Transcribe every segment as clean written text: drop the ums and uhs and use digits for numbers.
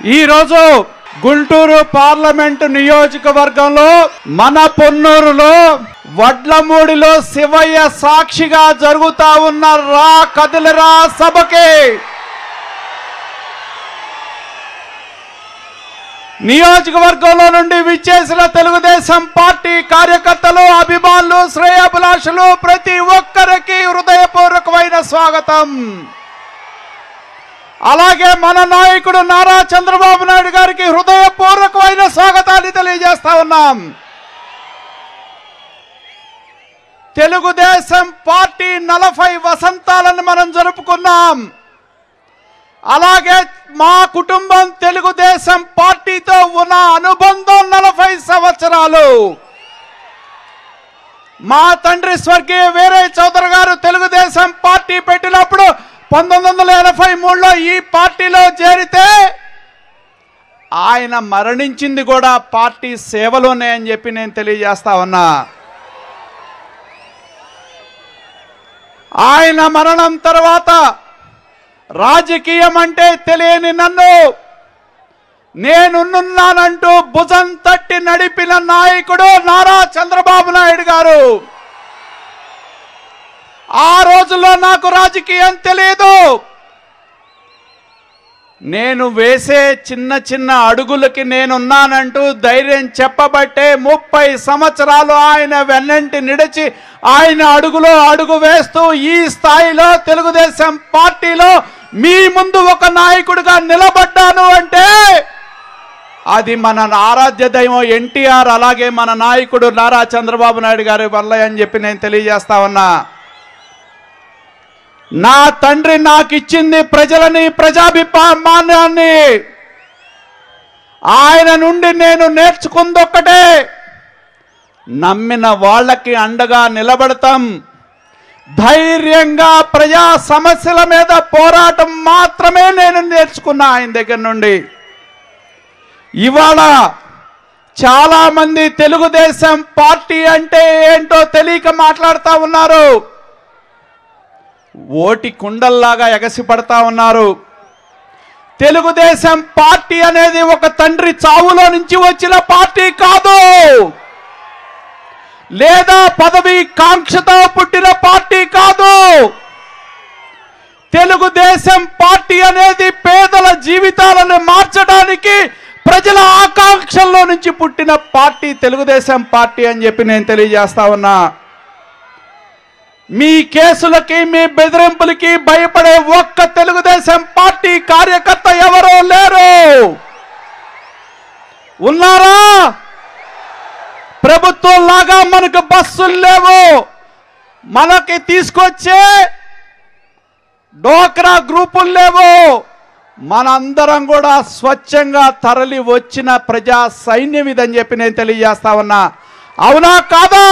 ఈరోజు గుంటూరు పార్లమెంటు నియోజకవర్గంలో మన పొన్నూరులో వడ్లమూడిలో శివయ్య సాక్షిగా జరుగుతా ఉన్న రా కదిలిరా సభకి నియోజకవర్గంలో నుండి విచ్చేసిన తెలుగుదేశం పార్టీ కార్యకర్తలు, అభిమానులు, శ్రేయోభిలాషులు ప్రతి ఒక్కరికి హృదయపూర్వకమైన స్వాగతం. అలాగే మన నాయకుడు నారా చంద్రబాబు నాయుడు గారికి హృదయపూర్వకమైన స్వాగతాన్ని తెలియజేస్తా ఉన్నాం. తెలుగుదేశం పార్టీ 40 వసంతాలను మనం జరుపుకున్నాం. అలాగే మా కుటుంబం తెలుగుదేశం పార్టీతో ఉన్న అనుబంధం 40 సంవత్సరాలు. మా తండ్రి స్వర్గీయ వీరయ్య చౌదరి గారు తెలుగుదేశం పార్టీ పెట్టినప్పుడు 1983లో ఈ పార్టీలో చేరితే ఆయన మరణించింది కూడా పార్టీ సేవలోనే అని చెప్పి నేను తెలియజేస్తా ఉన్నా. ఆయన మరణం తర్వాత రాజకీయం అంటే తెలియని నన్ను నేనున్నానంటూ భుజం తట్టి నడిపిన నాయకుడు నారా చంద్రబాబు నాయుడు గారు. ఆ రోజుల్లో నాకు రాజకీయం తెలియదు. నేను వేసే చిన్న చిన్న అడుగులకి నేనున్నానంటూ ధైర్యం చెప్పబట్టే 30 సంవత్సరాలు ఆయన వెన్నంటి నిడిచి ఆయన అడుగులో అడుగు వేస్తూ ఈ స్థాయిలో తెలుగుదేశం పార్టీలో మీ ముందు ఒక నాయకుడిగా నిలబడ్డాను అంటే అది మన ఆరాధ్య దైవం ఎన్టీఆర్, అలాగే మన నాయకుడు నారా చంద్రబాబు నాయుడు గారి వల్ల అని చెప్పి నేను తెలియజేస్తా ఉన్నా. నా తండ్రి నాకు ఇచ్చింది ప్రజలని, ప్రజాభిమానాన్ని. ఆయన నుండి నేను నేర్చుకుందొక్కటే, నమ్మిన వాళ్ళకి అండగా నిలబడతాం, ధైర్యంగా ప్రజా సమస్యల మీద పోరాటం మాత్రమే నేను నేర్చుకున్నా ఆయన దగ్గర నుండి. ఇవాళ చాలా మంది తెలుగుదేశం పార్టీ అంటే ఏంటో తెలియక మాట్లాడుతూ ఉన్నారు. ఓటి కుండల్లాగా ఎగసిపడతా ఉన్నారు. తెలుగుదేశం పార్టీ అనేది ఒక తండ్రి చావులో నుంచి వచ్చిన పార్టీ కాదు, లేదా పదవి కాంక్షతో పుట్టిన పార్టీ కాదు. తెలుగుదేశం పార్టీ అనేది పేదల జీవితాలను మార్చడానికి ప్రజల ఆకాంక్షల్లో నుంచి పుట్టిన పార్టీ తెలుగుదేశం పార్టీ అని చెప్పి నేను తెలియజేస్తా ఉన్నా. మీ కేసులకి, మీ బెదిరింపులకి భయపడే ఒక్క తెలుగుదేశం పార్టీ కార్యకర్త ఎవరో లేరు. ఉన్నారా? ప్రభుత్వం లాగా మనకు బస్సులు లేవు, మనకి తీసుకొచ్చే డోక్రా గ్రూపులు లేవు. మనందరం కూడా స్వచ్ఛంగా తరలి వచ్చిన ప్రజా సైన్యం ఇదని చెప్పి నేను తెలియజేస్తా ఉన్నా. అవునా కాదా?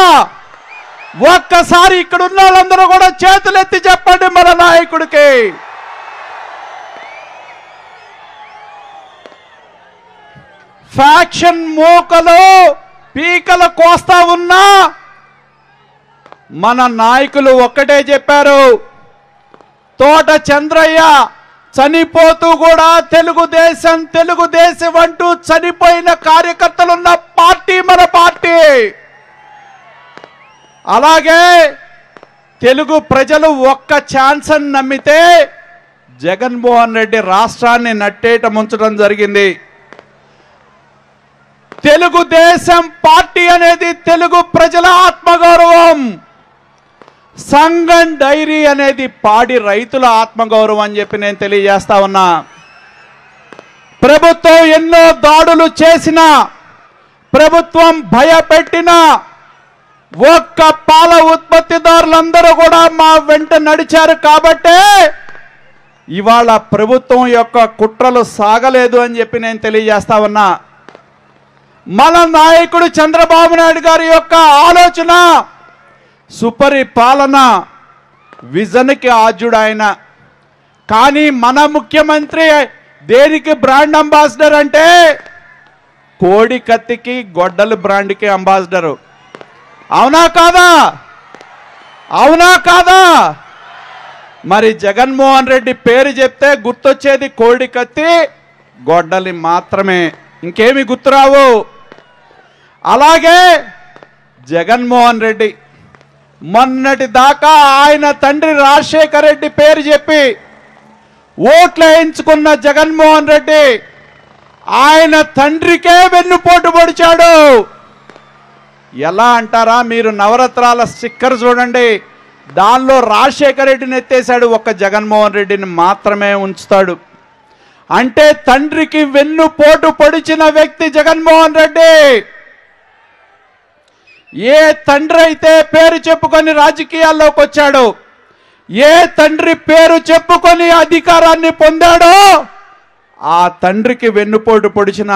ఒక్కసారి ఇక్కడ ఉన్న వాళ్ళందరూ కూడా చేతులెత్తి చెప్పండి మన నాయకుడికి. ఫ్యాక్షన్ మూకలు పీకలు కోస్తా ఉన్నా మన నాయకులు ఒక్కటే చెప్పారు, తోట చంద్రయ్య చనిపోతూ కూడా తెలుగుదేశం అంటూ చనిపోయిన కార్యకర్తలున్న పార్టీ మన పార్టీ. అలాగే తెలుగు ప్రజలు ఒక్క ఛాన్స్ అని నమ్మితే జగన్మోహన్ రెడ్డి రాష్ట్రాన్ని నట్టేట ముంచడం జరిగింది. తెలుగుదేశం పార్టీ అనేది తెలుగు ప్రజల ఆత్మగౌరవం. సంగం డైరీ అనేది పాడి రైతుల ఆత్మగౌరవం అని చెప్పి నేను తెలియజేస్తా ఉన్నా. ప్రభుత్వం ఎన్నో దాడులు చేసినా, ప్రభుత్వం భయపెట్టినా ఒక్క పాల ఉత్పత్తిదారులందరూ కూడా మా వెంట నడిచారు కాబట్టే ఇవాళ ప్రభుత్వం యొక్క కుట్రలు సాగలేదు అని చెప్పి నేను తెలియజేస్తా ఉన్నా. మన నాయకుడు చంద్రబాబు నాయుడు గారి యొక్క ఆలోచన సుపరిపాలన విజన్కి ఆద్యుడు ఆయన. కానీ మన ముఖ్యమంత్రి దేనికి బ్రాండ్ అంబాసిడర్ అంటే కోడి కత్తికి గొడ్డలు బ్రాండ్కి అంబాసిడరు. అవునా కాదా? అవునా కాదా? మరి జగన్మోహన్ రెడ్డి పేరు చెప్తే గుర్తొచ్చేది కోడి కత్తి, గొడ్డలి మాత్రమే, ఇంకేమి గుర్తురావు. అలాగే జగన్మోహన్ రెడ్డి మొన్నటి దాకా ఆయన తండ్రి రాజశేఖర రెడ్డి పేరు చెప్పి ఓట్లు వేయించుకున్న జగన్మోహన్ రెడ్డి ఆయన తండ్రికే వెన్నుపోటు పొడిచాడు. ఎలా అంటారా? మీరు నవరత్నాల స్టిక్కర్ చూడండి, దానిలో రాజశేఖర రెడ్డిని ఎత్తేసాడు, ఒక్క జగన్మోహన్ రెడ్డిని మాత్రమే ఉంచుతాడు. అంటే తండ్రికి వెన్నుపోటు పొడిచిన వ్యక్తి జగన్మోహన్ రెడ్డి. ఏ తండ్రి అయితే పేరు చెప్పుకొని రాజకీయాల్లోకి వచ్చాడో, ఏ తండ్రి పేరు చెప్పుకొని అధికారాన్ని పొందాడో, ఆ తండ్రికి వెన్నుపోటు పొడిచిన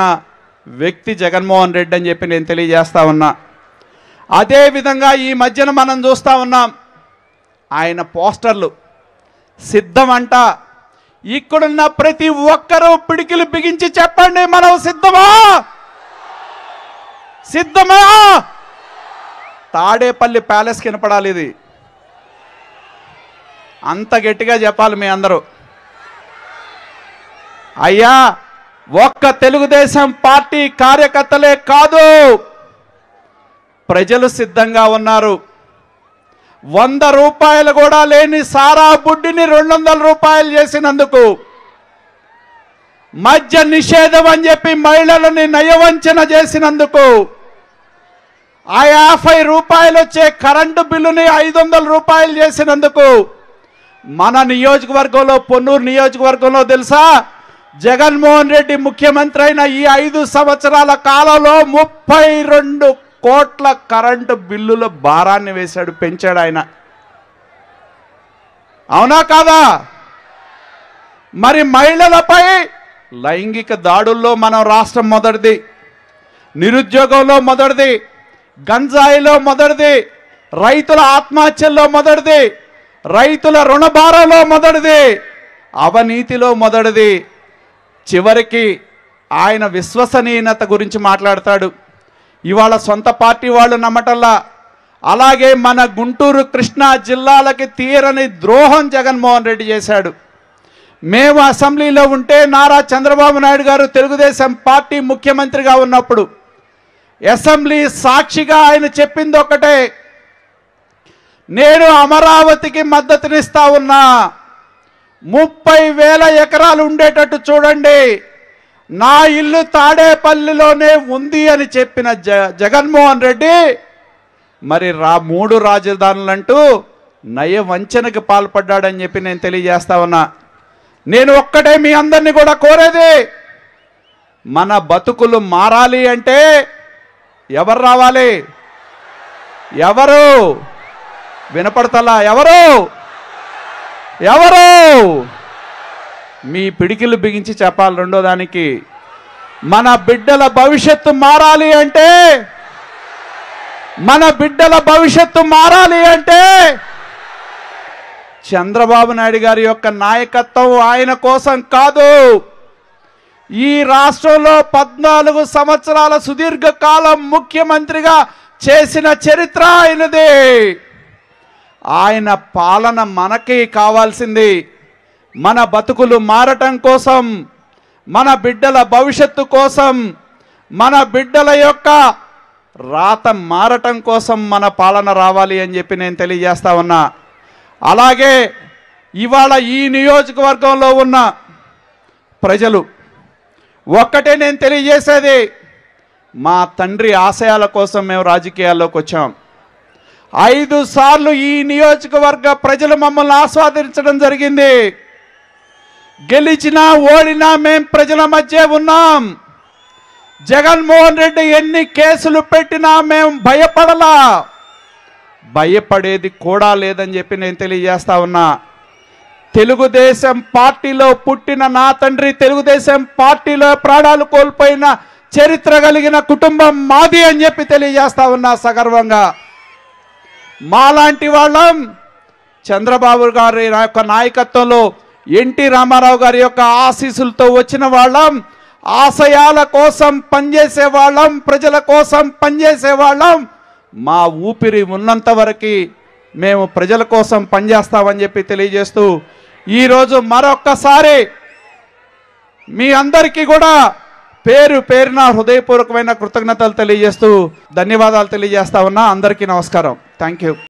వ్యక్తి జగన్మోహన్ రెడ్డి అని చెప్పి నేను తెలియజేస్తా ఉన్నా. అదేవిధంగా ఈ మధ్యన మనం చూస్తూ ఉన్నాం, ఆయన పోస్టర్లు సిద్ధం అంట. ఇక్కడున్న ప్రతి ఒక్కరూ పిడికిలు బిగించి చెప్పండి, మనం సిద్ధమా? సిద్ధమా? తాడేపల్లి ప్యాలెస్ కనపడాలి, ఇది అంత గట్టిగా చెప్పాలి మీ అందరూ. అయ్యా, ఒక్క తెలుగుదేశం పార్టీ కార్యకర్తలే కాదు, ప్రజలు సిద్ధంగా ఉన్నారు. 100 రూపాయలు కూడా లేని సారా బుడ్డిని 200 రూపాయలు చేసినందుకు, మద్య నిషేధం అని చెప్పి మహిళలని నయవంచన చేసినందుకు, ఆ 50 రూపాయలు వచ్చే కరెంటు బిల్లుని 500 రూపాయలు చేసినందుకు, మన నియోజకవర్గంలో పొన్నూరు నియోజకవర్గంలో తెలుసా, జగన్మోహన్ రెడ్డి ముఖ్యమంత్రి అయిన ఈ 5 సంవత్సరాల కాలంలో 32 కోట్ల కరెంటు బిల్లుల భారాన్ని వేశాడు, పెంచాడు ఆయన. అవునా కాదా? మరి మహిళలపై లైంగిక దాడుల్లో మనం రాష్ట్రం మొదటిది, నిరుద్యోగంలో మొదటిది, గంజాయిలో మొదటిది, రైతుల ఆత్మహత్యల్లో మొదటిది, రైతుల రుణభారంలో మొదటిది, అవినీతిలో మొదటిది. చివరికి ఆయన విశ్వసనీయత గురించి మాట్లాడతాడు. ఇవాళ సొంత పార్టీ వాళ్ళు నమ్మటల్లా. అలాగే మన గుంటూరు కృష్ణా జిల్లాలకి తీరని ద్రోహం జగన్మోహన్ రెడ్డి చేశాడు. మేము అసెంబ్లీలో ఉంటే నారా చంద్రబాబు నాయుడు గారు తెలుగుదేశం పార్టీ ముఖ్యమంత్రిగా ఉన్నప్పుడు అసెంబ్లీ సాక్షిగా ఆయన చెప్పింది ఒకటే, నేను అమరావతికి మద్దతునిస్తా ఉన్నా, 30,000 ఎకరాలు ఉండేటట్టు చూడండి, నా ఇల్లు తాడేపల్లిలోనే ఉంది అని చెప్పిన జగన్మోహన్ రెడ్డి మరి 3 రాజధానులంటూ నయవంచనకు పాల్పడ్డాడని చెప్పి నేను తెలియజేస్తా ఉన్నా. నేను ఒక్కటే మీ అందరినీ కూడా కోరేది, మన బతుకులు మారాలి అంటే ఎవరు రావాలి? ఎవరు వినపడతలా? ఎవరు? మీ పిడికిలు బిగించి చెప్పాలి. రెండో దానికి, మన బిడ్డల భవిష్యత్తు మారాలి అంటే, చంద్రబాబు నాయుడు గారి యొక్క నాయకత్వం ఆయన కోసం కాదు. ఈ రాష్ట్రంలో 14 సంవత్సరాల సుదీర్ఘకాలం ముఖ్యమంత్రిగా చేసిన చరిత్ర ఆయనదే. ఆయన పాలన మనకి కావాల్సింది. మన బతుకులు మారటం కోసం, మన బిడ్డల భవిష్యత్తు కోసం, మన బిడ్డల యొక్క రాత మారటం కోసం మన పాలన రావాలి అని చెప్పి నేను తెలియజేస్తా ఉన్నా. అలాగే ఇవాళ ఈ నియోజకవర్గంలో ఉన్న ప్రజలు ఒక్కటే నేను తెలియజేసేది, మా తండ్రి ఆశయాల కోసం మేము రాజకీయాల్లోకి వచ్చాం. 5 సార్లు ఈ నియోజకవర్గ ప్రజలు మమ్మల్ని ఆస్వాదించడం జరిగింది. గెలిచినా ఓడినా మేం ప్రజల మధ్య ఉన్నాం. జగన్మోహన్ రెడ్డి ఎన్ని కేసులు పెట్టినా మేము భయపడలా, భయపడేది కూడా లేదని చెప్పి నేను తెలియజేస్తా ఉన్నా. తెలుగుదేశం పార్టీలో పుట్టిన నా తండ్రి తెలుగుదేశం పార్టీలో ప్రాణాలు కోల్పోయిన చరిత్ర కలిగిన కుటుంబం మాది అని చెప్పి తెలియజేస్తా ఉన్నా సగర్వంగా. మాలాంటి వాళ్ళం చంద్రబాబు గారి యొక్క నాయకత్వంలో, ఎన్టీ రామారావు గారి యొక్క ఆశీస్సులతో వచ్చిన వాళ్ళం, ఆశయాల కోసం పనిచేసే వాళ్ళం, ప్రజల కోసం పనిచేసే వాళ్ళం. మా ఊపిరి ఉన్నంత వరకు మేము ప్రజల కోసం పనిచేస్తామని చెప్పి తెలియజేస్తూ, ఈరోజు మరొక్కసారి మీ అందరికీ కూడా పేరు పేరున హృదయపూర్వకమైన కృతజ్ఞతలు తెలియజేస్తూ ధన్యవాదాలు తెలియజేస్తా ఉన్నా. అందరికీ నమస్కారం. Thank you.